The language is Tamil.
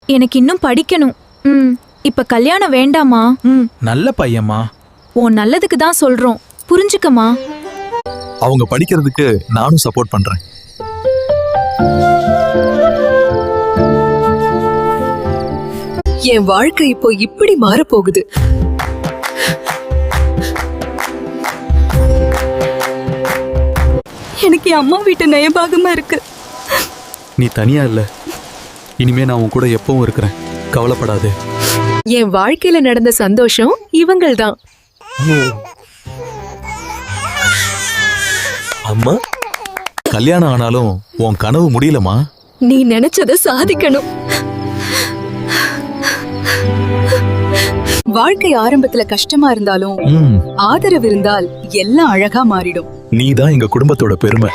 எனக்கு இன்னும் படிக்கணும். இப்ப கல்யாணம் வேண்டாமா? நல்ல பையம்மா. உன் நல்லதுக்கு தான் சொல்றோம், புரிஞ்சுக்கமா. அவங்க படிக்கிறதுக்கு நானும் சப்போர்ட் பண்றேன். என் வாழ்க்கை இப்போ இப்படி மாறப்போகுது. எனக்கு என் அம்மா வீட்டு நயபாகமா இருக்கு. நீ தனியா இல்ல, இனிமே நான் உன் கூட எப்பவும் இருக்கிறேன், கவலைப்படாதே. என் வாழ்க்கையில நடந்த சந்தோஷம் இவங்கள்தான். அம்மா, கல்யாணம் ஆனாலும் உன் கனவு முடியலமா. நீ நினைச்சத சாதிக்கணும். வாழ்க்கை ஆரம்பத்துல கஷ்டமா இருந்தாலும் ஆதரவு இருந்தால் எல்லாம் அழகா மாறிடும். நீதான் எங்க குடும்பத்தோட பெருமை.